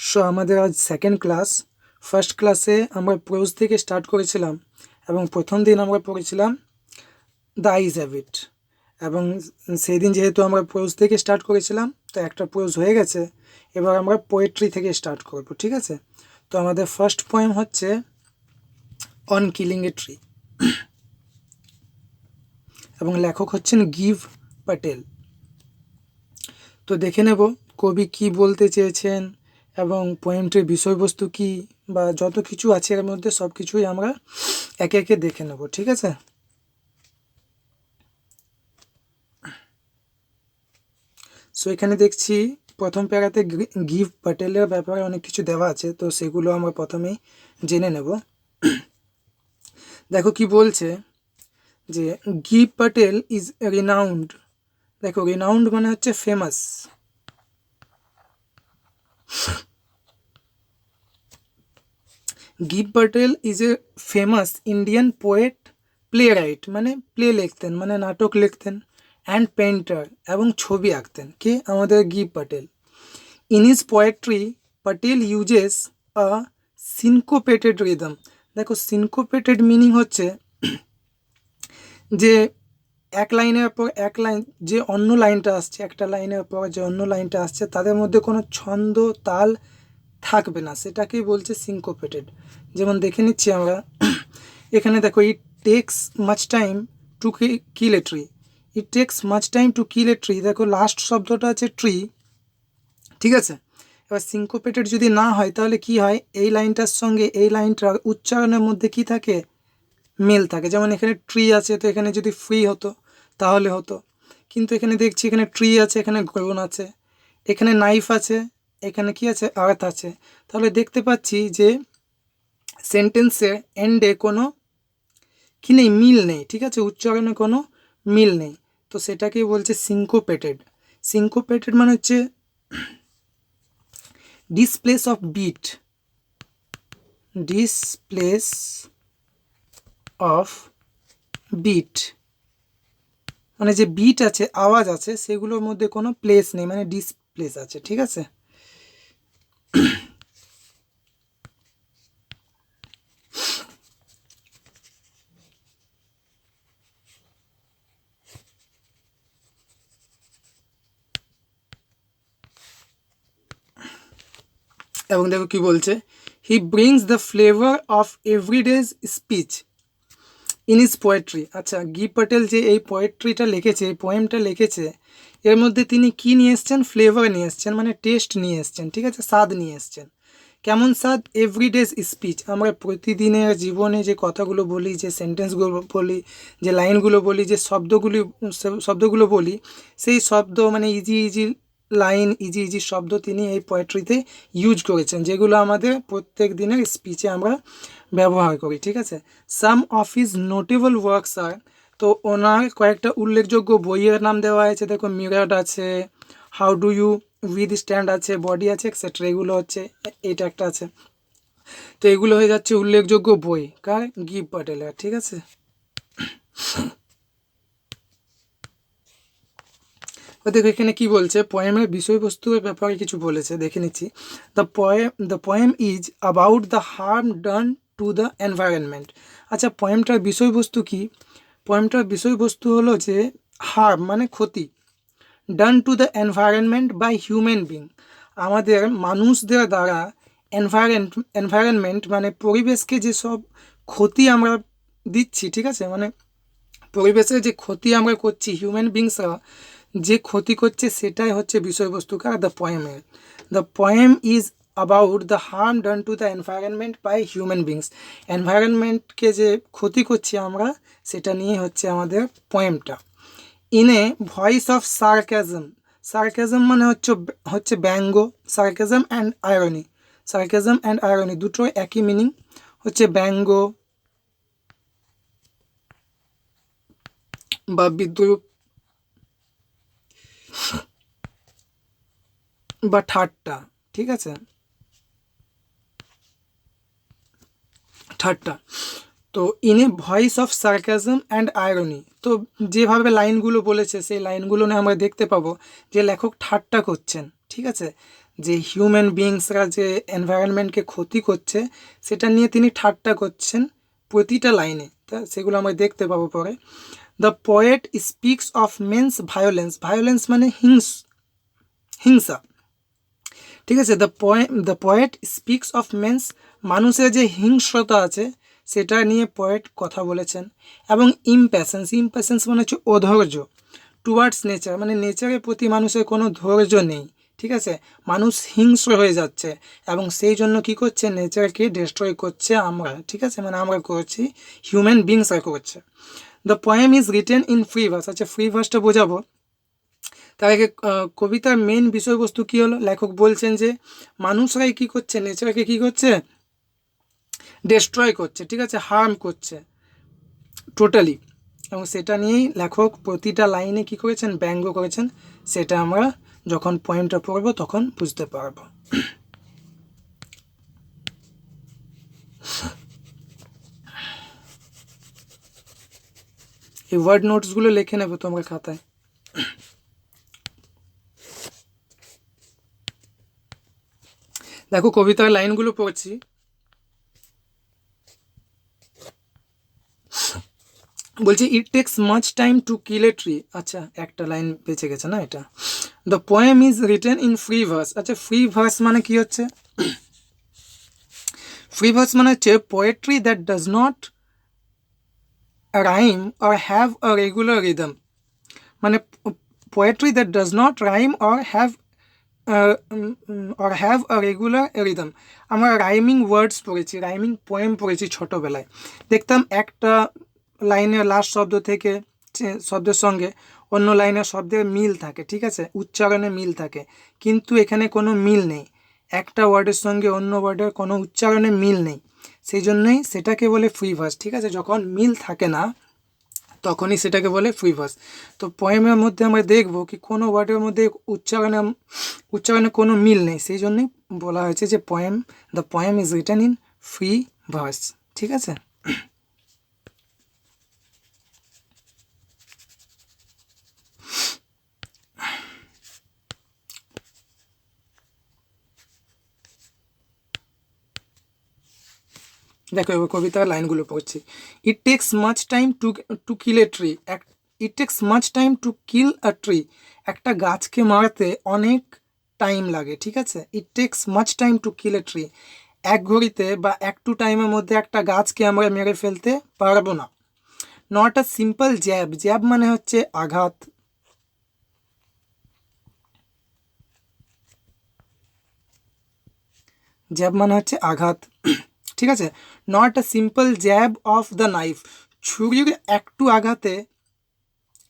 So আমাদের আজ second class. First ক্লাসে আমরা প্রোজ থেকে স্টার্ট করেছিলাম এবং প্রথম দিন আমরা পড়েছিলাম দ্য আইজ হ্যাবিট। এবং সেই দিন যেহেতু আমরা প্রোজ থেকে স্টার্ট করেছিলাম তো একটা প্রোজ হয়ে গেছে, এবার আমরা পোয়েট্রি থেকে স্টার্ট করব, ঠিক আছে? তো আমাদের ফার্স্ট পোয়েম হচ্ছে অন কিলিং এ ট্রি এবং লেখক হচ্ছেন গিভ প্যাটেল। তো দেখে নেব কবি কি বলতে চেয়েছেন এবং পোয়েমটির বিষয়বস্তু কি বা যত কিছু আছে এর মধ্যে সব কিছুই আমরা একে একে দেখে নেব, ঠিক আছে? সো এখানে দেখছি প্রথম প্যারাতে গিভ প্যাটেলের ব্যাপারে অনেক কিছু দেওয়া আছে, তো সেগুলো আমরা প্রথমেই জেনে নেব। দেখো কি বলছে যে গিভ প্যাটেল ইজ রিনাউন্ড। দেখো রিনাউন্ড মানে হচ্ছে famous. Give Patel is a famous Indian poet, play right মানে প্লে লিখতেন মানে নাটক লিখতেন, অ্যান্ড পেন্টার এবং ছবি আঁকতেন। কে? আমাদের Gieve Patel. In his poetry Patel uses a syncopated rhythm. দেখো সিনকোপেটেড মিনিং হচ্ছে যে এক লাইনের পর এক লাইন, যে অন্য লাইনটা আসছে, একটা লাইনের পর যে অন্য লাইনটা আসছে তাদের মধ্যে কোনো ছন্দ তাল থাকবে না, সেটাকেই বলছে সিনকোপেটেড। যেমন দেখে নিচ্ছি আমরা এখানে দেখো, ইট takes much time to kill a tree. It takes much time to kill a tree. দেখো লাস্ট শব্দটা আছে ট্রি, ঠিক আছে? এবার সিনকোপেটেড যদি না হয় তাহলে কি হয়, এই লাইনটার সঙ্গে এই লাইনটার উচ্চারণের মধ্যে কি থাকে, মিল থাকে। যেমন এখানে ট্রি আছে, তো এখানে যদি ফ্রি হতো তাহলে হতো, কিন্তু এখানে দেখছি এখানে ট্রি আছে, এখানে গ্রোন আছে, এখানে নাইফ আছে, এখানে কি আছে, আর্থ আছে। তাহলে দেখতে পাচ্ছি যে সেন্টেন্সের এন্ডে কোনো কি নেই, মিল নেই, ঠিক আছে? উচ্চারণে কোনো মিল নেই, তো সেটাকেই বলছে সিনকোপেটেড। সিনকোপেটেড মানে হচ্ছে displace of beat, displace of beat মানে যে বিট আছে, আওয়াজ আছে, সেগুলোর মধ্যে কোনো প্লেস নেই, মানে ডিসপ্লেস আছে, ঠিক আছে? এবং দেখো কি বলছে, he brings the flavour of everyday speech in his poetry. আচ্ছা, গিভ প্যাটেল যে এই পোয়েট্রিটা লিখেছে, এই পোয়েমটা লিখেছে, এর মধ্যে তিনি কি নিয়ে এসছেন, ফ্লেভার নিয়ে এসছেন, মানে টেস্ট নিয়ে এসছেন, ঠিক আছে? স্বাদ নিয়ে এসছেন। কেমন স্বাদ? এভরিডেজ স্পিচ। আমরা প্রতিদিনের জীবনে যে কথাগুলো বলি, যে সেন্টেন্সগুলো বলি, যে লাইনগুলো বলি, যে শব্দগুলো বলি, সেই শব্দ মানে easy easy line, easy easy শব্দ তিনি এই পোয়েট্রিতে ইউজ করেছেন, যেগুলো আমাদের প্রত্যেক দিনের স্পিচে আমরা ব্যবহার করি, ঠিক আছে? সাম অফ হিজ নোটেবল ওয়ার্কস আর, তো ওনার কয়েকটা উল্লেখযোগ্য বইয়ের নাম দেওয়া হয়েছে। দেখো মিরাট আছে, how do you withstand আছে, বডি আছে, এক্সেট্রা, এগুলো হচ্ছে, এটা একটা আছে। তো এগুলো হয়ে যাচ্ছে উল্লেখযোগ্য বই কার? গিভ প্যাটেলের, ঠিক আছে? দেখো এখানে কি বলছে, পোয়েমের বিষয়বস্তুর ব্যাপারে কিছু বলেছে, দেখে নিচ্ছি। The poem is about the harm done to the environment. আচ্ছা, পোয়েমটার বিষয়বস্তু কি? পোয়েমটার বিষয়বস্তু হলো যে হার্ম মানে ক্ষতি, done to the environment by human being, আমাদের মানুষদের দ্বারা এনভায়রনমেন্ট মানে পরিবেশকে যেসব ক্ষতি আমরা দিচ্ছি, ঠিক আছে? মানে পরিবেশের যে ক্ষতি আমরা করছি, হিউম্যান বিংসরা যে ক্ষতি করছে, সেটাই হচ্ছে বিষয়বস্তু কার? দ্য পোয়েমের। The poem is about the harm done to the environment by human beings. এনভায়রনমেন্টকে যে ক্ষতি করছি আমরা, সেটা নিয়ে হচ্ছে আমাদের পোয়েমটা। In a voice of sarcasm. Sarcasm মানে হচ্ছে ব্যঙ্গ। Sarcasm and irony, sarcasm and irony দুটো একই মিনিং, হচ্ছে ব্যঙ্গ বা বিদ্রুপ বা ঠাট্টা, ঠিক আছে? ঠাট্টা। তো in a voice of sarcasm and irony, তো যেভাবে লাইনগুলো বলেছে সেই লাইনগুলো নিয়ে আমরা দেখতে পাবো যে লেখক ঠাট্টা করছেন, ঠিক আছে? যে হিউম্যান বিংসরা যে এনভায়রনমেন্টকে ক্ষতি করছে সেটা নিয়ে তিনি ঠাট্টা করছেন প্রতিটা লাইনে, তা সেগুলো আমরা দেখতে পাবো পরে। The poet speaks of men's violence, violence মানে হিংসা, ঠিক আছে। The poet speaks of men's, মানুষের যে হিংস্রতা আছে সেটা নিয়ে পোয়েট কথা বলেছেন। এবং ইমপ্যাশেন্স মানে হচ্ছে অধৈর্য, টুয়ার্ডস নেচার মানে নেচারের প্রতি মানুষের কোনো ধৈর্য নেই, ঠিক আছে। মানুষ হিংস্র হয়ে যাচ্ছে এবং সেই জন্য কি করছে, নেচারকে ডিস্ট্রয় করছে আমরা, ঠিক আছে, মানে আমরা করছি, হিউম্যান বিংসরা করছে। The poem is written in free verse, আচ্ছা ফ্রি ভার্সটা বোঝাবো। তার আগে কবিতার মেন বিষয়বস্তু কী হলো, লেখক বলছেন যে মানুষরাই কী করছে, নেচারকে কী করছে, ডিস্ট্রয় করছে, ঠিক আছে, হার্ম করছে টোটালি। এবং সেটা নিয়েই লেখক প্রতিটা লাইনে কী করেছেন, ব্যঙ্গ করেছেন। সেটা আমরা যখন পয়েন্টটা পড়ব তখন বুঝতে পারব। এই ওয়ার্ড নোটসগুলো লিখে নেবো তোমরা খাতায়। দেখো কবিতার লাইনগুলো পড়ছি। বলছি it takes much time to kill a tree, আচ্ছা একটা লাইন বেঁচে গেছে না এটা। The poem is written in free verse, আচ্ছা ফ্রি ভার্স মানে কি হচ্ছে, ফ্রি ভার্স মানে হচ্ছে poetry that does not rhyme or have a regular rhythm, মানে poetry that does not rhyme or have a regular rhythm. আমরা rhyming words পড়েছি, rhyming poem পড়েছি ছোটোবেলায়, দেখতাম একটা লাইনের লাস্ট শব্দ থেকে শব্দের সঙ্গে অন্য লাইনের শব্দের মিল থাকে, ঠিক আছে, উচ্চারণে মিল থাকে। কিন্তু এখানে কোনো মিল নেই, একটা ওয়ার্ডের সঙ্গে অন্য ওয়ার্ডের কোনো উচ্চারণে মিল নেই, সেই জন্যই সেটাকে বলে ফ্রি ভার্স, ঠিক আছে। যখন মিল থাকে না তখনই সেটাকে বলে ফ্রি ভার্স। তো পোয়েমের মধ্যে আমরা দেখব কি কোনো ওয়ার্ডের মধ্যে উচ্চারণে কোনো মিল নেই, সেই জন্যই বলা হয়েছে যে the poem is written in free verse, ঠিক আছে। দেখো এবার কবিতার লাইনগুলো পড়ছি। ইট takes much time to kill a tree, it takes much time to kill a tree, একটা গাছকে মারতে অনেক টাইম লাগে, ঠিক আছে। ইট takes much time to kill a tree, এক ঘড়িতে বা একটু টাইমের মধ্যে একটা গাছকে আমরা মেরে ফেলতে পারবো না। Not a simple jab, jab মানে হচ্ছে আঘাত, জ্যাব মানে হচ্ছে আঘাত, ঠিক আছে। Not a simple jab of the knife, ছুরির একটু আঘাতে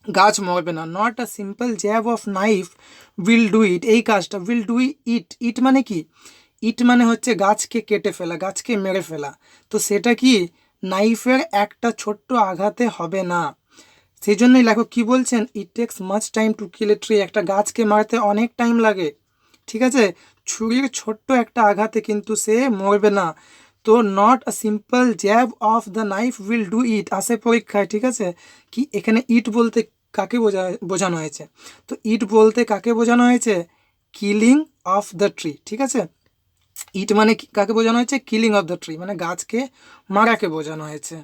গাছ মরবে না। Not a simple jab of knife will do ইট, এই কাজটা উইল ডু ইট, ইট মানে কি, ইট মানে হচ্ছে গাছকে কেটে ফেলা, গাছকে মেরে ফেলা। তো সেটা কি নাইফের একটা ছোট্ট আঘাতে হবে না, সেই জন্যই লেখক কী বলছেন, ইট takes much time to kill a tree, একটা গাছকে মারতে অনেক টাইম লাগে, ঠিক আছে। ছুরির ছোট্ট একটা আঘাতে কিন্তু সে মরবে না। তো not a simple jab of the knife will do ইট আসে পরীক্ষায়, ঠিক আছে। কি এখানে ইট বলতে কাকে বোঝানো হয়েছে, তো ইট বলতে কাকে বোঝানো হয়েছে, কিলিং অফ দ্য ট্রি, ঠিক আছে। ইট মানে কাকে বোঝানো হয়েছে, কিলিং অফ দ্য ট্রি মানে গাছকে মারাকে বোঝানো হয়েছে।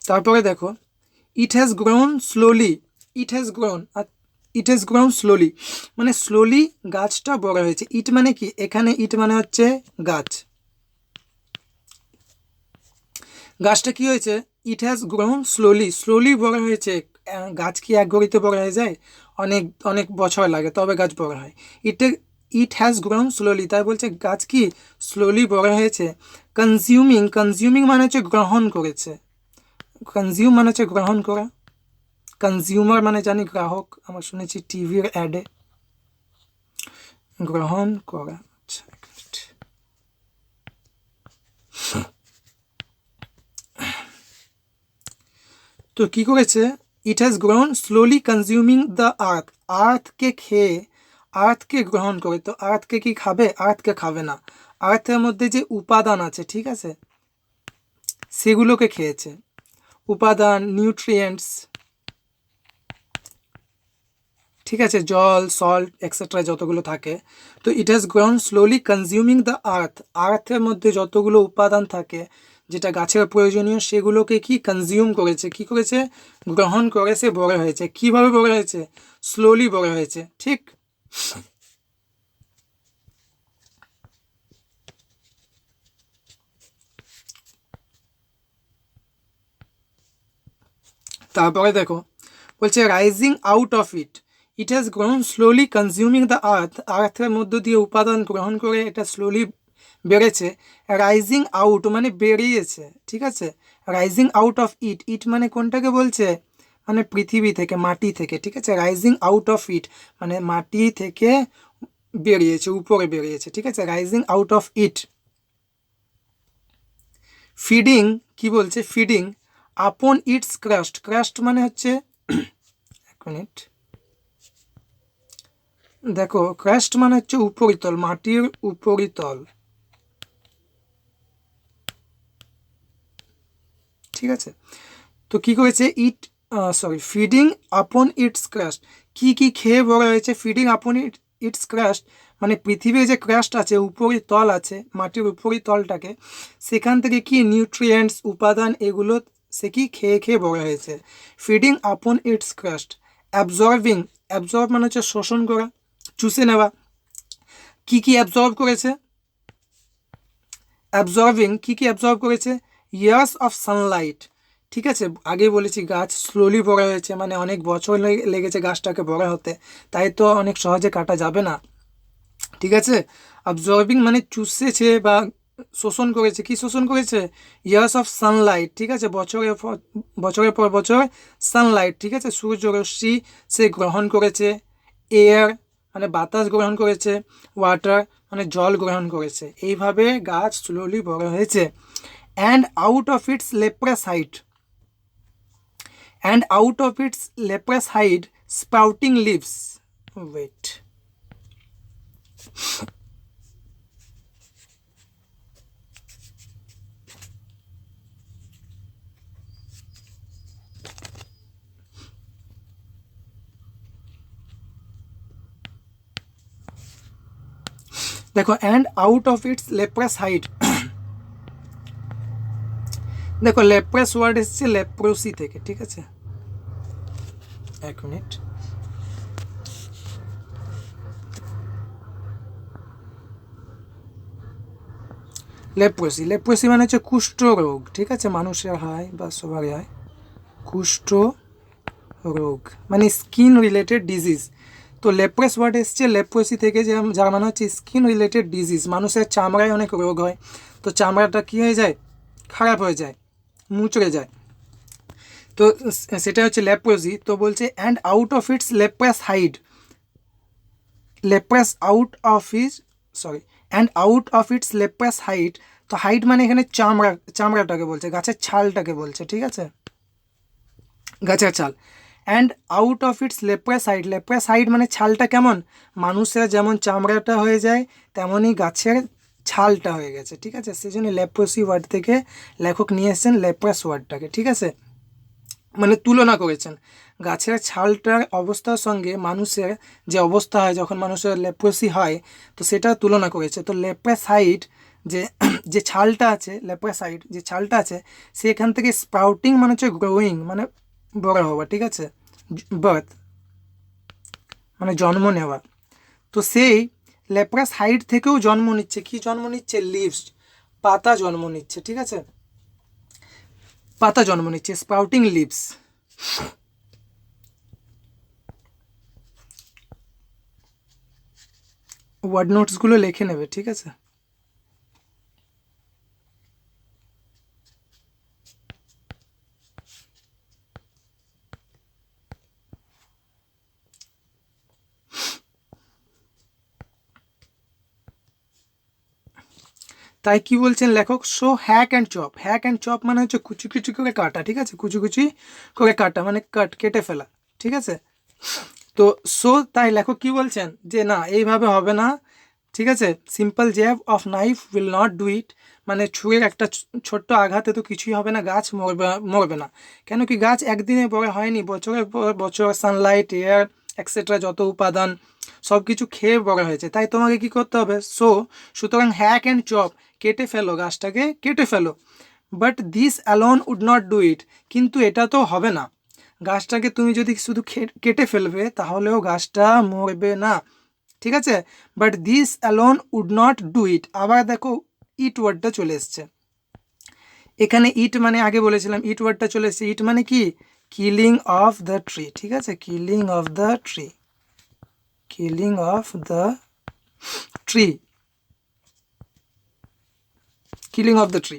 তারপরে দেখো ইট has grown slowly, it has grown slowly মানে স্লোলি গাছটা বড় হয়েছে। ইট মানে কি, এখানে ইট মানে হচ্ছে গাছ, গাছটা কি হয়েছে, ইট হ্যাজ গ্রোন স্লোলি বড় হয়েছে। গাছ কি এক ঘড়িতে বড় হয়ে যায়, অনেক অনেক বছর লাগে তবে গাছ বড় হয়। ইট হ্যাজ গ্রোন স্লোলি, তাই বলছে গাছ কি স্লোলি বড় হয়েছে। কনজিউমিং মানে হচ্ছে গ্রহণ করেছে, কনজিউম মানে হচ্ছে গ্রহণ করা, কনজিউমার মানে জানি গ্রাহক, আমরা শুনেছি টিভির অ্যাডে, গ্রহণ করা। আচ্ছা তো কী করেছে, it has grown slowly consuming the earth, আর্থকে খেয়ে, আর্থকে গ্রহণ করে। তো আর্থকে কি খাবে, আর্থকে খাবে না, আর্থের মধ্যে যে উপাদান আছে, ঠিক আছে, সেগুলোকে খেয়েছে, উপাদান নিউট্রিয়েন্টস, ঠিক আছে, জল, সল্ট এক্সেট্রা যতগুলো থাকে। তো it has grown slowly consuming the আর্থের মধ্যে যতগুলো উপাদান থাকে যেটা গাছের প্রয়োজনীয় সেগুলোকে কি কনজিউম করেছে, কি করেছে, গ্রহণ করে সে বড় হয়েছে। কিভাবে বড় হয়েছে? স্লোলি বড় হয়েছে, ঠিক। তারপরে দেখো বলছে rising out of it has grown slowly consuming the আর্থের মধ্য দিয়ে উপাদান গ্রহণ করে এটা স্লোলি বেড়েছে। রাইজিং আউট মানে বেরিয়েছে, ঠিক আছে। রাইজিং আউট অফ ইট মানে কোনটাকে বলছে? মানে পৃথিবী থেকে, মাটি থেকে, ঠিক আছে। রাইজিং আউট অফ ইট মানে মাটি থেকে বেরিয়েছে, উপরে বেরিয়েছে, ঠিক আছে। Rising out of it. Feeding কি বলছে? ফিডিং আপন ইটস ক্রাস্ট মানে হচ্ছে এক মিনিট, দেখো ক্রাস্ট মানে হচ্ছে উপরিতল, মাটির উপরিতল, ঠিক আছে। তো কি করেছে? ফিডিং আপন ইটস ক্রাস্ট, কি কি খেয়ে বড় হয়েছে? ফিডিং আপন ইটস ক্রাস্ট মানে পৃথিবীর যে ক্রাস্ট আছে, উপরিতল আছে, মাটির উপরিতলটাকে, সেখান থেকে কি নিউট্রিয়েন্টস, উপাদান, এগুলো সে কি খেয়ে খেয়ে বড় হয়েছে। ফিডিং আপন ইটস ক্রাস্ট। অ্যাবজর্ব মানে হচ্ছে শোষণ করা, চুষে নেওয়া। কি কি অ্যাবজর্ব করেছে? কি কি অ্যাবজর্ব করেছে? ইয়ার্স অফ সানলাইট, ঠিক আছে। আগেই বলেছি গাছ স্লোলি বড় হয়েছে, মানে অনেক বছর লেগেছে গাছটাকে বড় হতে, তাই তো অনেক সহজে কাটা যাবে না, ঠিক আছে। অবজর্ভিং মানে চুষেছে বা শোষণ করেছে। কি শোষণ করেছে? ইয়ার্স অফ সানলাইট, ঠিক আছে। বছরের পর বছর সানলাইট, ঠিক আছে, সূর্যরশ্মি সে গ্রহণ করেছে। এয়ার মানে বাতাস গ্রহণ করেছে। ওয়াটার মানে জল গ্রহণ করেছে। এইভাবে গাছ স্লোলি বড় হয়েছে। And out of its leprous hide sprouting leaves. Wait. দেখো অ্যান্ড out of its leprous hide, দেখো লেপ্রাস ওয়ার্ড এসছে লেপ্রোসি থেকে, ঠিক আছে। এক মিনিট, লেপ্রোসি মানে হচ্ছে কুষ্ঠ রোগ, ঠিক আছে। মানুষের হয় বা সবারই হয় কুষ্ঠ রোগ, মানে স্কিন রিলেটেড ডিজিজ। তো লেপ্রাস ওয়ার্ড এসছে লেপ্রোসি থেকে, যার মানে হচ্ছে স্কিন রিলেটেড ডিজিজ। মানুষের চামড়ায় অনেক রোগ হয়, তো চামড়াটা কী হয়ে যায়? খারাপ হয়ে যায়, মুচড়ে যায়, তো সেটা হচ্ছে লেপ্রোসি। তো বলছে and out of its leprous hide, and out of its leprous hide. তো হাইড মানে এখানে চামড়াটাকে বলছে, গাছের ছালটাকে বলছে, ঠিক আছে, গাছের ছাল। And out of its leprous hide মানে ছালটা কেমন? মানুষের যেমন চামড়াটা হয়ে যায় তেমনই গাছের ছালটা হয়ে গেছে, ঠিক আছে। সেই জন্য লেপ্রোসি ওয়ার্ড থেকে লেখক নিয়ে এসেছেন লেপ্রাস ওয়ার্ডটাকে, ঠিক আছে। মানে তুলনা করেছেন গাছের ছালটার অবস্থার সঙ্গে মানুষের যে অবস্থা হয় যখন মানুষের লেপ্রোসি হয়, তো সেটা তুলনা করেছে। তো লেপ্রাসাইড যে ছালটা আছে, লেপ্রাসাইড যে ছালটা আছে, সেখান থেকে স্প্রাউটিং মানে হচ্ছে গ্রোয়িং মানে বড় হওয়া, ঠিক আছে। বার্থ মানে জন্ম নেওয়া। তো সেই লেপ্রাস হাইড থেকেও জন্ম নিচ্ছে, কি জন্ম নিচ্ছে? লিভস, পাতা জন্ম নিচ্ছে, ঠিক আছে, পাতা জন্ম নিচ্ছে, স্প্রাউটিং লিভস। ওয়ার্ড নোটসগুলো লিখে নেবে, ঠিক আছে। তাই কি বলছেন লেখক? সো হ্যাক অ্যান্ড চপ মানে হচ্ছে কুচি কুচি করে কাটা, ঠিক আছে, কুচি কুচি করে কাটা মানে কেটে ফেলা, ঠিক আছে। তো তাই লেখক কি বলছেন যে না, এইভাবে হবে না, ঠিক আছে। Simple jab of knife will not do ইট, মানে ছুঁয়ের একটা ছোট্ট আঘাতে তো কিছুই হবে না, গাছ মরবে না। কেন কি গাছ একদিনে বড় হয়নি, বছরের পর বছর সানলাইট, এয়ার, এক্সেট্রা যত উপাদান সব কিছু খেয়ে বড় হয়েছে, তাই তোমাকে কি করতে হবে? সুতরাং হ্যাক অ্যান্ড চপ, কেটে ফেলো, গাছটাকে কেটে ফেলো। But this alone would not do it, কিন্তু এটা তো হবে না। গাছটাকে তুমি যদি শুধু কেটে ফেলবে তাহলেও গাছটা মরবে না, ঠিক আছে? But this alone would not do it, আবার দেখো ইট ওয়ার্ডটা চলে এসছে এখানে। ইট মানে আগে বলেছিলাম ইট ওয়ার্ডটা চলে এসছে। ইট মানে কি? কিলিং অফ দ্য ট্রি, ঠিক আছে? Killing of the tree, killing of the tree, killing of the tree.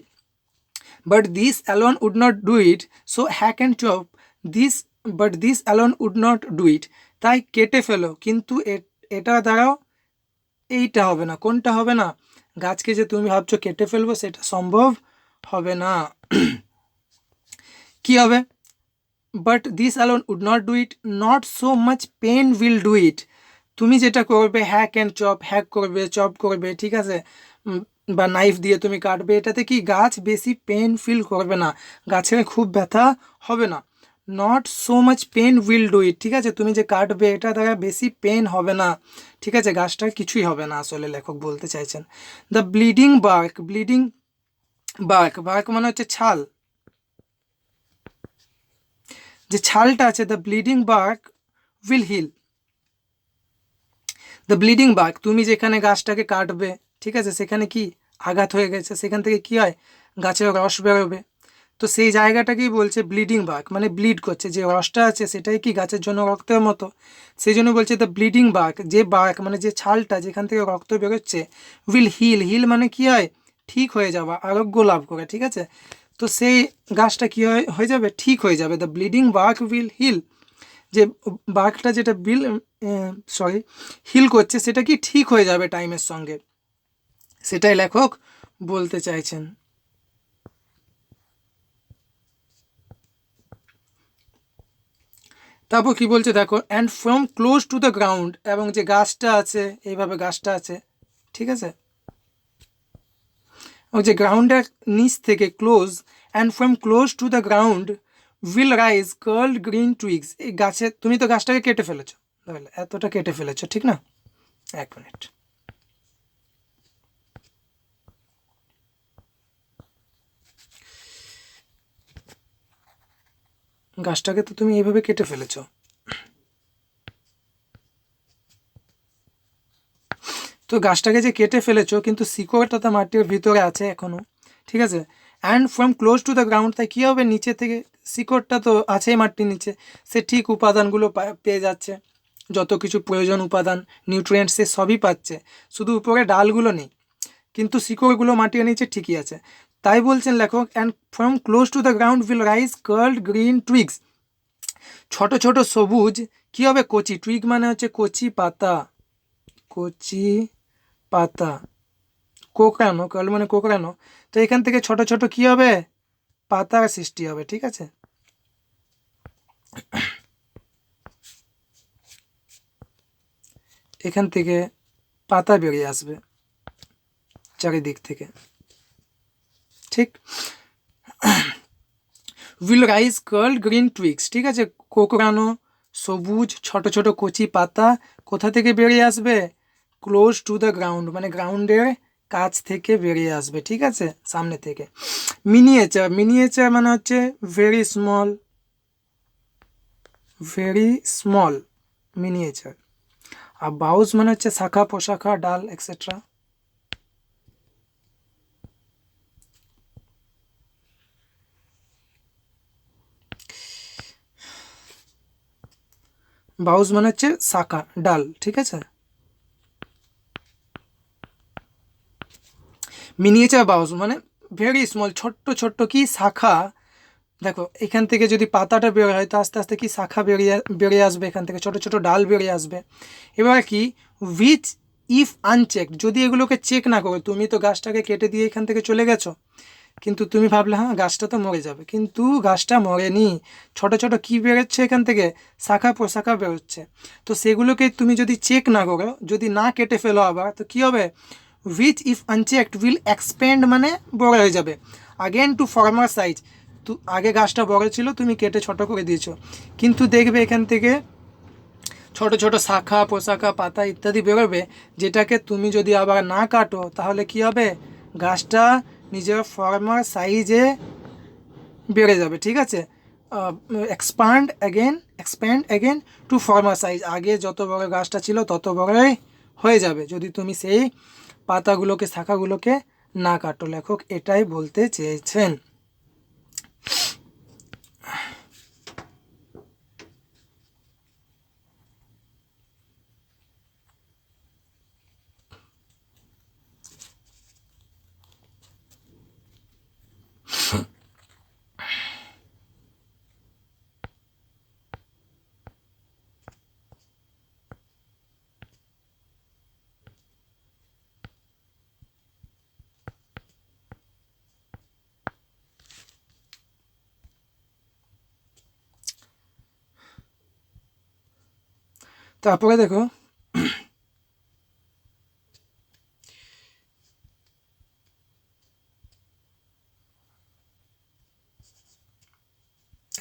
But this alone would not do it, so hack and chop this, but this alone would not do it, তাই কেটে ফেলো, কিন্তু এটা দ্বারাও এইটা হবে না। কোনটা হবে না? গাছকে যে তুমি ভাবছো কেটে ফেলবো সেটা সম্ভব হবে না। কি হবে? But this alone would not do it, not so much pain will do it, তুমি যেটা করবে হ্যাক অ্যান্ড চপ, হ্যাক করবে, চপ করবে, ঠিক আছে, বা নাইফ দিয়ে তুমি কাটবে, এটাতে কি গাছ বেশি পেন ফিল করবে না, গাছের খুব ব্যথা হবে না। Not so much pain will do it, ঠিক আছে, তুমি যে কাটবে এটা দ্বারা বেশি পেন হবে না, ঠিক আছে, গাছটার কিছুই হবে না, আসলে লেখক বলতে চাইছেন। The bleeding bark, bleeding bark, bark মানে হচ্ছে ছাল, যে ছালটা আছে, the bleeding bark will heal, the bleeding bark, তুমি যেখানে গাছটাকে কাটবে, ঠিক আছে, সেখানে কি আঘাত হয়ে গেছে, সেখান থেকে কি হয়? গাছের রস বেরোবে, তো সেই জায়গাটাকেই বলছে ব্লিডিং বার্ক, মানে ব্লিড করছে, যে রসটা আছে সেটাই কি গাছের জন্য রক্তের মতো, সেই জন্য বলছে দ্য ব্লিডিং বার্ক, যে বার্ক মানে যে ছালটা যেখান থেকে রক্ত বেরোচ্ছে, উইল হিল, হিল মানে কি হয়? ঠিক হয়ে যাওয়া, আরোগ্য লাভ করে, ঠিক আছে, তো সেই গাছটা কী হয়ে যাবে? ঠিক হয়ে যাবে। The bleeding bark will heal, যে বার্কটা যেটা হিল করছে সেটা কি ঠিক হয়ে যাবে টাইমের সঙ্গে, সেটাই লেখক বলতে চাইছেন। তারপর কি বলছে দেখো, and from close to the ground, এবং যে গাছটা আছে, এইভাবে গাছটা আছে, ঠিক আছে, ও যে গ্রাউন্ডের নিচ থেকে close, and from close to the ground will rise curled green twigs, এই গাছে তুমি তো গাছটাকে কেটে ফেলেছো, তাহলে এতটা কেটে ফেলেছো, ঠিক না? এক মিনিট, গাছটাকে তো তুমি এইভাবে কেটে ফেলেছো, তো গাছটাকে যে কেটে ফেলেছো কিন্তু শিকড়টা তো মাটির ভিতরে আছে এখনো, ঠিক আছে, and from close to the ground, তাই কী হবে? নিচে থেকে শিকড়টা তো আছেই মাটির নিচে, সে ঠিক উপাদানগুলো পেয়ে যাচ্ছে, যত কিছু প্রয়োজন উপাদান, নিউট্রিয়েন্টস, সে সবই পাচ্ছে, শুধু উপরে ডালগুলো নেই, কিন্তু শিকড়গুলো মাটির নিচে ঠিকই আছে। তাই বলছেন লেখক, and from close to the ground will rise curled green twigs, ছোট ছোট সবুজ কী হবে? কচি, টুইগ মানে হচ্ছে কচি পাতা, কচি পাতা, কোঁকড়ানো, কার্ল মানে কোঁকড়ানো, তো এখান থেকে ছোট ছোট কী হবে? পাতার সৃষ্টি হবে, ঠিক আছে, এখান থেকে পাতা বেরিয়ে আসবে চারিদিক থেকে, ঠিক, will rise curl green twigs, ঠিক আছে, কোঁকড়ানো সবুজ ছোট ছোট কচি পাতা কোথা থেকে বেরিয়ে আসবে? ক্লোজ টু দ্য গ্রাউন্ড, মানে গ্রাউন্ডের কাছ থেকে বেরিয়ে আসবে, ঠিক আছে, সামনে থেকে। মিনিয়েচার, মিনিয়েচার মানে হচ্ছে very small, very small miniature, আর বাউস মানে হচ্ছে শাখা পোশাখা ডাল এক্সেট্রা। বাউস মানে হচ্ছে শাখা ডাল, ঠিক আছে, মিনিয়েচার বাউস মানে ভেরি স্মল, ছোট্ট ছোট্ট কি শাখা, দেখো এখান থেকে যদি পাতাটা বের হয় তো আস্তে আস্তে কি শাখা বেরিয়ে আসবে, এখান থেকে ছোট ছোট ডাল বেরিয়ে আসবে। এবার কি উইচ ইফ আনচেকড, যদি এগুলোকে চেক না করো, তুমি তো গাছটাকে কেটে দিয়ে এখান থেকে চলে গেছো, কিন্তু তুমি ভাবলে হ্যাঁ গাছটা তো মরে যাবে, কিন্তু গাছটা মরেনি, ছোট ছোট কি বেরোচ্ছে এখান থেকে? শাখা প্রশাখা বেরোচ্ছে, তো সেগুলোকে তুমি যদি চেক না করো, যদি না কেটে ফেলো আবার, তো কী হবে? Which if unchecked will expand, মানে বড় হয়ে যাবে, আগেন টু ফর্মার সাইজ, তো আগে গাছটা বড় ছিল তুমি কেটে ছোট করে দিয়েছো, কিন্তু দেখবে এখান থেকে ছোট ছোট শাখা পোশাখা পাতা ইত্যাদি বেরোবে, যেটাকে তুমি যদি আবার না কাটো তাহলে কি হবে, গাছটা নিজের ফর্মার সাইজে বেড়ে যাবে, ঠিক আছে। Expand again two former size, আগে যত বড় গাছটা ছিল তত বড়ই হয়ে যাবে যদি তুমি সেই পাতাগুলোকে শাখাগুলোকে না কাটো। লেখক এটাই বলতে চেয়েছেন। তারপরে দেখো,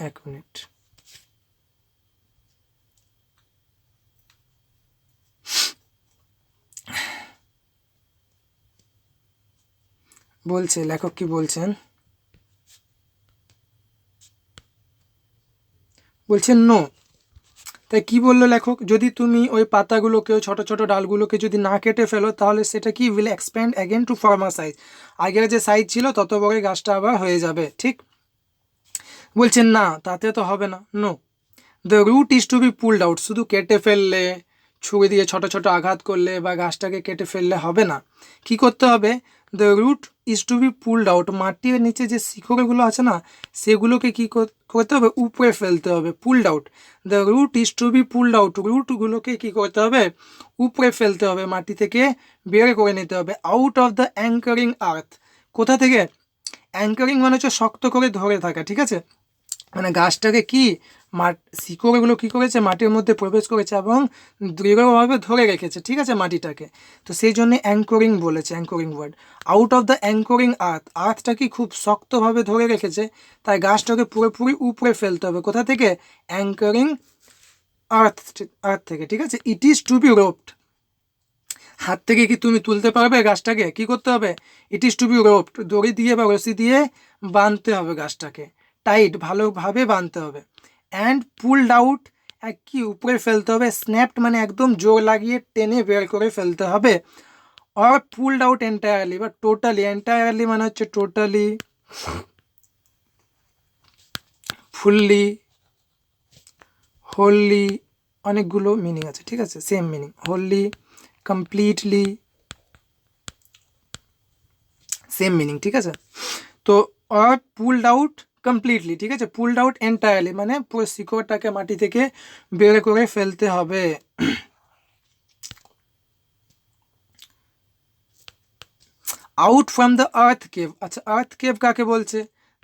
এক মিনিট, বলছে লেখক কি বলছেন, বলছেন নো। তাই কি বললো লেখক, যদি তুমি ওই পাতাগুলোকে ছোট ছোট ডালগুলোকে যদি না কেটে ফেলো তাহলে সেটা কি will expand again two former size, আগের যে সাইজ ছিল তত বড় গাছটা আবার হয়ে যাবে, ঠিক। বলছেন না, তাতে তো হবে না, no. The root is to be pulled out, শুধু কেটে ফেললে, ছুরি দিয়ে ছোট ছোট আঘাত করলে বা গাছটাকে কেটে ফেললে হবে না, কি করতে হবে, the root is to be pulled out, মাটির নিচে যে শিকড়গুলো আছে না সেগুলোকে কি করতে হবে, উপরে ফেলতে হবে, pulled out. The root is to be pulled out, রুটগুলোকে কি করতে হবে, উপরে ফেলতে হবে, মাটি থেকে বের করে নিতে হবে, আউট অফ দ্য অ্যাঙ্কারিং আর্থ, কোথা থেকে, অ্যাঙ্কারিং মানে হচ্ছে শক্ত করে ধরে থাকা, ঠিক আছে, মানে গাছটাকে কি শিকড়গুলো কী করেছে, মাটির মধ্যে প্রবেশ করেছে এবং দৃঢ়ভাবে ধরে রেখেছে, ঠিক আছে, মাটিটাকে। তো সেই জন্যে অ্যাঙ্করিং বলেছে, anchoring word. Out of the anchoring আর্থটা কি খুব শক্তভাবে ধরে রেখেছে, তাই গাছটাকে পুরোপুরি উপরে ফেলতে হবে, কোথা থেকে, অ্যাঙ্করিং আর্থ থেকে, ঠিক আছে। It is to be roped, হাত থেকে কি তুমি তুলতে পারবে গাছটাকে, কি করতে হবে, it is to be roped, দড়ি দিয়ে বা রশি দিয়ে বাঁধতে হবে গাছটাকে, টাইট ভালোভাবে বাঁধতে হবে। অ্যান্ড পুলড আউট, কি উপরে ফেলতে হবে, স্ন্যাপড মানে একদম জোর লাগিয়ে টেনে বের করে ফেলতে হবে, অর পুলড আউট এন্টায়ারলি বা টোটালি, এন্টায়ারলি মানে হচ্ছে টোটালি, ফুললি, হোললি, অনেকগুলো মিনিং আছে, ঠিক আছে, same meaning, wholly, completely, same meaning, ঠিক আছে। তো অর পুলড আউট কমপ্লিটলি, ঠিক আছে, পুলড আউট এন্টায়ারলি মানে পুরো শিকড়টাকে মাটি থেকে বের করে ফেলতে হবে। Out from the earth cave, আচ্ছা আর্থ কেভ কাকে বলছে,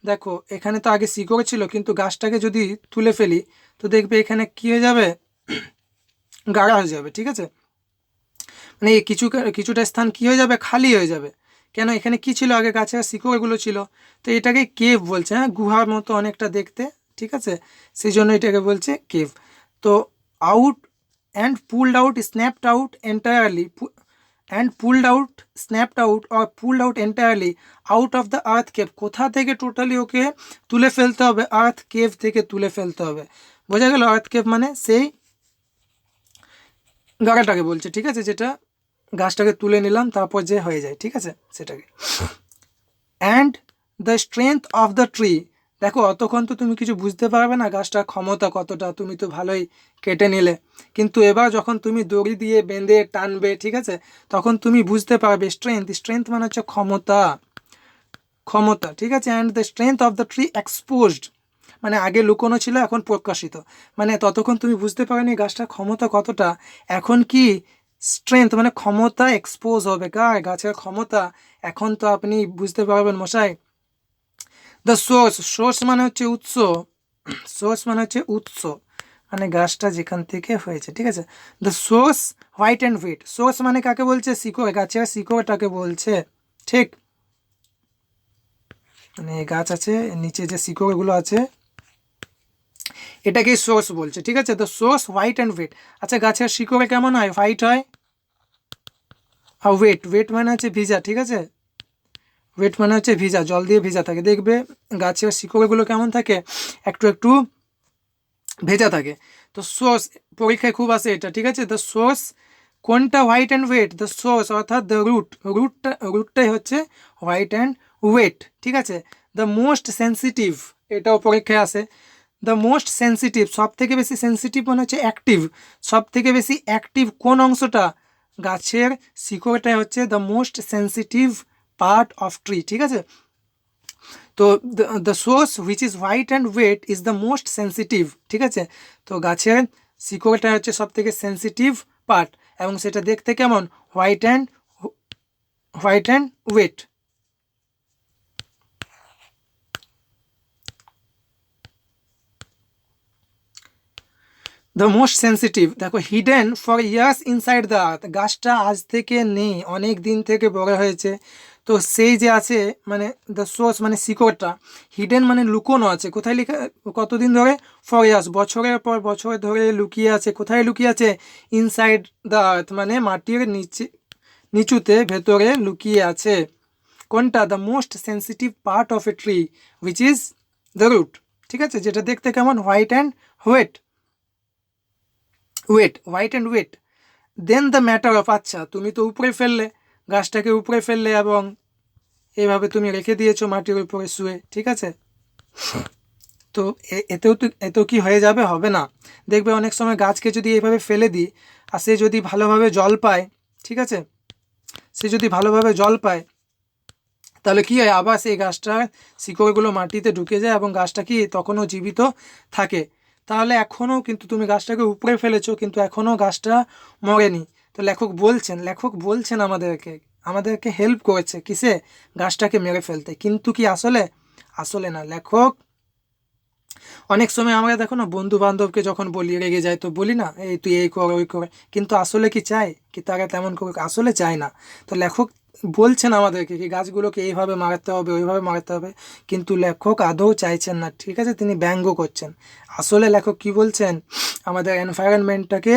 দেখো এখানে তো আগে শিকড় ছিল, কিন্তু গাছটাকে যদি তুলে ফেলি তো দেখবে এখানে কী হয়ে যাবে, গাঢ়া হয়ে যাবে, ঠিক আছে, মানে কিছুটা স্থান কী হয়ে যাবে, খালি হয়ে যাবে। কেন, এখানে কি ছিল, আগে গাছের শিকড়গুলো ছিল, তো এটাকে কেভ বলছে, হ্যাঁ, গুহার মতো অনেকটা দেখতে, ঠিক আছে, সেই জন্য এটাকে বলছে কেভ। তো out and pulled out, snapped out entirely, and pulled out, snapped out or pulled out entirely out of the earth cave, কোথা থেকে টোটালি ওকে তুলে ফেলতে হবে, আর্থ কেভ থেকে তুলে ফেলতে হবে, বোঝা গেল। আর্থ কেভ মানে সেই গাড়াটাকে বলছে, ঠিক আছে, যেটা গাছটাকে তুলে নিলাম তারপর যে হয়ে যায়, ঠিক আছে, সেটাকে। And the strength of the tree, দেখো অতক্ষণ তো তুমি কিছু বুঝতে পারবে না গাছটার ক্ষমতা কতটা, তুমি তো ভালোই কেটে নিলে, কিন্তু এবার যখন তুমি দড়ি দিয়ে বেঁধে টানবে, ঠিক আছে, তখন তুমি বুঝতে পারবে স্ট্রেংথ মানে হচ্ছে ক্ষমতা, ঠিক আছে। And the strength of the tree exposed মানে আগে লুকোনো ছিল এখন প্রকাশিত, মানে ততক্ষণ তুমি বুঝতে পারোনি গাছটার ক্ষমতা কতটা, এখন কি স্ট্রেংথ মানে ক্ষমতা এক্সপোজ হবে, গাছের ক্ষমতা এখন তো আপনি বুঝতে পারবেন মশাই। দ্য সোর্স মানে হচ্ছে উৎস, মানে গাছটা যেখান থেকে হয়েছে, ঠিক আছে। The source white and wheat, source মানে কাকে বলছে, শিকড়, গাছের শিকড়টাকে বলছে, ঠিক, মানে গাছ আছে নিচে যে শিকড়গুলো আছে এটাকেই সোর্স বলছে, ঠিক আছে। The source white and wet. আচ্ছা গাছের শিকড়ে কেমন হয়? হোয়াইট হয়। আর ওয়েট, ওয়েট মানে হচ্ছে ভিজা, ঠিক আছে। ওয়েট মানে হচ্ছে ভিজা, জল দিয়ে ভিজা থাকে। দেখবে গাছের শিকড়গুলো কেমন থাকে? একটু একটু ভেজা থাকে। তো সোর্স পরীক্ষায় খুব আসে এটা, ঠিক আছে। দ্য সোর্স কোনটা white and wet? The source অর্থাৎ দ্য রুটটাই হচ্ছে হোয়াইট অ্যান্ড ওয়েট, ঠিক আছে। দ্য মোস্ট সেন্সিটিভ, এটাও পরীক্ষায় আসে। দ্য মোস্ট সেন্সিটিভ, সব থেকে বেশি সেন্সিটিভ মানে হচ্ছে অ্যাক্টিভ। সব থেকে বেশি অ্যাক্টিভ কোন অংশটা? গাছের শিকড়টাই হচ্ছে the most sensitive part of tree, ঠিক আছে। তো the source which is white and wet is the most sensitive, ঠিক আছে। তো গাছের শিকড়টা হচ্ছে সব থেকে সেন্সিটিভ পার্ট, এবং সেটা দেখতে কেমন? White and wet. The most sensitive, দেখো hidden for years inside the earth, গাছটা আজ থেকে নেই, অনেক দিন থেকে বড় হয়েছে। তো সেই যে আছে মানে দ্য সোর্স মানে শিকড়টা, হিডেন মানে লুকোনো আছে। কোথায় লিখে? কতদিন ধরে? ফর ইয়ার্স, বছরের পর বছর ধরে লুকিয়ে আছে। কোথায় লুকিয়ে আছে? ইনসাইড দ্য আর্থ মানে মাটির নিচুতে, ভেতরে লুকিয়ে আছে। কোনটা? The most sensitive part of a tree which is the root, ঠিক আছে। যেটা দেখতে কেমন? White and wet, white and wet. Then the matter of, আচ্ছা তুমি তো উপরে ফেললে, গাছটাকে উপরে ফেললে এবং এইভাবে তুমি রেখে দিয়েছো মাটির উপরে শুয়ে, ঠিক আছে। তো এতেও কি হয়ে যাবে? হবে না। দেখবে অনেক সময় গাছকে যদি এইভাবে ফেলে দিই আর সে যদি ভালোভাবে জল পায়, ঠিক আছে, সে যদি ভালোভাবে জল পায় তাহলে কি হয়? আবার সেই গাছটার শিকড়গুলো মাটিতে ঢুকে যায় এবং গাছটা কি তখনও জীবিত থাকে। তাহলে এখনও কিন্তু তুমি গাছটাকে উপরে ফেলেছো, কিন্তু এখনও গাছটা মরেনি। তো লেখক বলছেন আমাদেরকে হেল্প করেছে কিসে? গাছটাকে মেরে ফেলতে। কিন্তু কি আসলে না। লেখক অনেক সময় আমরা দেখো না, বন্ধু বান্ধবকে যখন বলি, রেগে যায়, তো বলি না এই তুই এই কর ওই কর, কিন্তু আসলে কি চাই কি তারা তেমন করুক? আসলে চায় না। তো লেখক বলছেন আমাদেরকে কি গাছগুলোকে এইভাবে মারতে হবে, ওইভাবে মারতে হবে, কিন্তু লেখক আদৌ চাইছেন না, ঠিক আছে। তিনি ব্যঙ্গ করছেন। আসলে লেখক কি বলছেন? আমাদের এনভায়রনমেন্টটাকে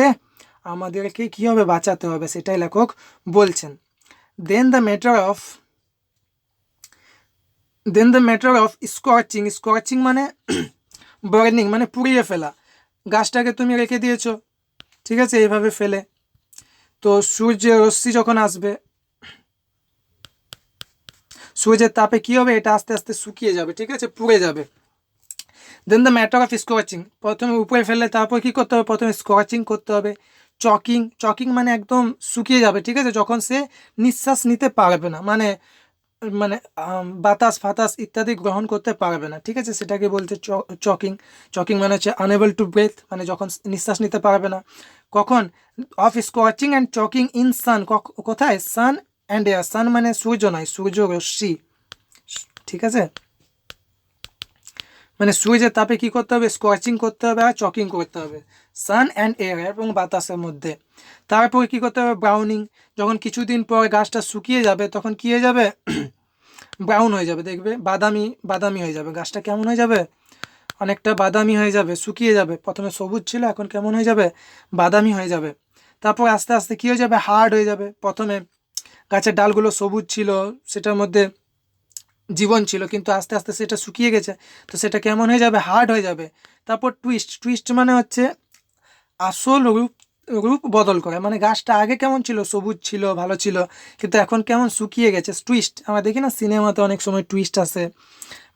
আমাদেরকে কীভাবে বাঁচাতে হবে সেটাই লেখক বলছেন। দেন দ্য ম্যাটার অফ স্কর্চিং মানে বার্নিং মানে পুড়িয়ে ফেলা। গাছটাকে তুমি রেখে দিয়েছো, ঠিক আছে, এইভাবে ফেলে। তো সূর্যের রশ্মি যখন আসবে, সূর্যের তাপে কী হবে? এটা আস্তে আস্তে শুকিয়ে যাবে, ঠিক আছে, পুড়ে যাবে। দেন দ্য ম্যাটার অফ স্কর্চিং, প্রথমে উপরে ফেললে তারপর কী করতে হবে? প্রথমে স্কর্চিং করতে হবে। চকিং মানে একদম শুকিয়ে যাবে, ঠিক আছে, যখন সে নিঃশ্বাস নিতে পারবে না, মানে মানে বাতাস ফাতাস ইত্যাদি গ্রহণ করতে পারবে না, ঠিক আছে, সেটাকে বলছে চকিং মানে হচ্ছে আনএবল টু ব্রেথ, মানে যখন নিঃশ্বাস নিতে পারবে না। কখন? অফ স্কচিং অ্যান্ড চকিং ইন সান, কোথায়? সান অ্যান্ড এয়ার। সান মানে সূর্য নয়, সূর্য রশ্মি, ঠিক আছে। মানে সূর্যের তাপে কী করতে হবে? স্কচিং করতে হবে আর চকিং করতে হবে, সান অ্যান্ড এয়ার এবং বাতাসের মধ্যে। তারপরে কী করতে হবে? ব্রাউনিং, যখন কিছুদিন পর গাছটা শুকিয়ে যাবে তখন কী হয়ে যাবে? ব্রাউন হয়ে যাবে, দেখবে বাদামি হয়ে যাবে। গাছটা কেমন হয়ে যাবে? অনেকটা বাদামি হয়ে যাবে, শুকিয়ে যাবে। প্রথমে সবুজ ছিল, এখন কেমন হয়ে যাবে? বাদামি হয়ে যাবে। তারপর আস্তে আস্তে কী হয়ে যাবে? হার্ড হয়ে যাবে। প্রথমে গাছের ডালগুলো সবুজ ছিল, সেটার মধ্যে জীবন ছিল, কিন্তু আস্তে আস্তে সেটা শুকিয়ে গেছে, তো সেটা কেমন হয়ে যাবে? হার্ড হয়ে যাবে। তারপর টুইস্ট মানে হচ্ছে আসল রূপ বদল করে, মানে গাছটা আগে কেমন ছিল? সবুজ ছিল, ভালো ছিল, কিন্তু এখন কেমন? শুকিয়ে গেছে। টুইস্ট আমরা দেখি না সিনেমাতে অনেক সময় টুইস্ট আসে,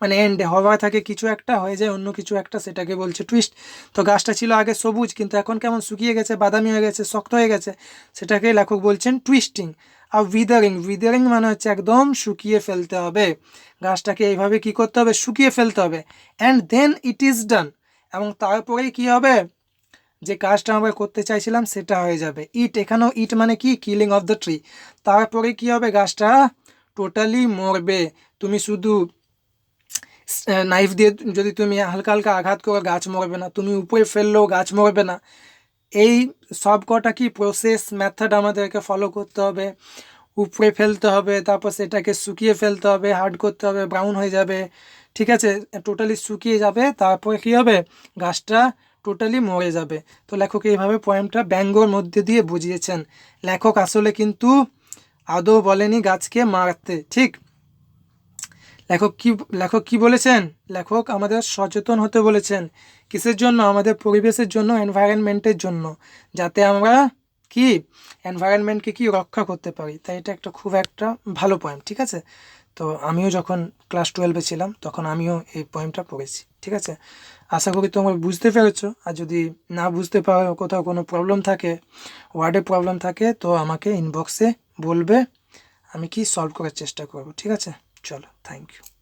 মানে এন্ডে হওয়া থাকে কিছু একটা, হয়ে যায় অন্য কিছু একটা, সেটাকে বলছে টুইস্ট। তো গাছটা ছিল আগে সবুজ, কিন্তু এখন কেমন? শুকিয়ে গেছে, বাদামি হয়ে গেছে, শক্ত হয়ে গেছে, সেটাকে লেখক বলছেন টুইস্টিং। আর উইদারিং মানে হচ্ছে একদম শুকিয়ে ফেলতে হবে গাছটাকে, এইভাবে কি করতে হবে? শুকিয়ে ফেলতে হবে। And then it is done, এবং তারপরেই কি হবে? যে কাজটা আমরা করতে চাইছিলাম সেটা হয়ে যাবে। এখানেও মানে কি? Killing of the tree. তারপরে কি হবে? গাছটা টোটালি মরবে। তুমি শুধু নাইফ দিয়ে যদি তুমি হালকা হালকা আঘাত করো, গাছ মরবে না। তুমি উপরে ফেললেও গাছ মরবে না। এই সব কটা কি প্রসেস মেথড আমাদেরকে ফলো করতে হবে। উপড়ে ফেলতে হবে, তারপর সেটাকে শুকিয়ে ফেলতে হবে, হার্ড করতে হবে, ব্রাউন হয়ে যাবে, ঠিক আছে, টোটালি শুকিয়ে যাবে, তারপরে কী হবে, গাছটা টোটালি মরে যাবে। তো লেখক এইভাবে পয়েমটা ব্যঙ্গর মধ্যে দিয়ে বুঝিয়েছেন। লেখক আসলে কিন্তু আদৌ বলেনি গাছকে মারতে, ঠিক। লেখক কি বলেছেন? লেখক আমাদের সচেতন হতে বলেছেন। কিসের জন্য? আমাদের পরিবেশের জন্য, এনভায়রনমেন্টের জন্য, যাতে আমরা কি এনভায়রনমেন্টকে কি রক্ষা করতে পারি। তাই এটা খুব একটা ভালো পয়েন্ট, ঠিক আছে। তো আমিও যখন ক্লাস 12-এ ছিলাম তখন আমিও এই পয়েমটা পড়েছি, ঠিক আছে। আশা করি তোমরা বুঝতে পেরেছো। আর যদি না বুঝতে পারো, কোথাও কোনো প্রবলেম থাকে, ওয়ার্ডে প্রবলেম থাকে, তো আমাকে ইনবক্সে বলবে, আমি কি সলভ করার চেষ্টা করব, ঠিক আছে। চলো, থ্যাংক ইউ।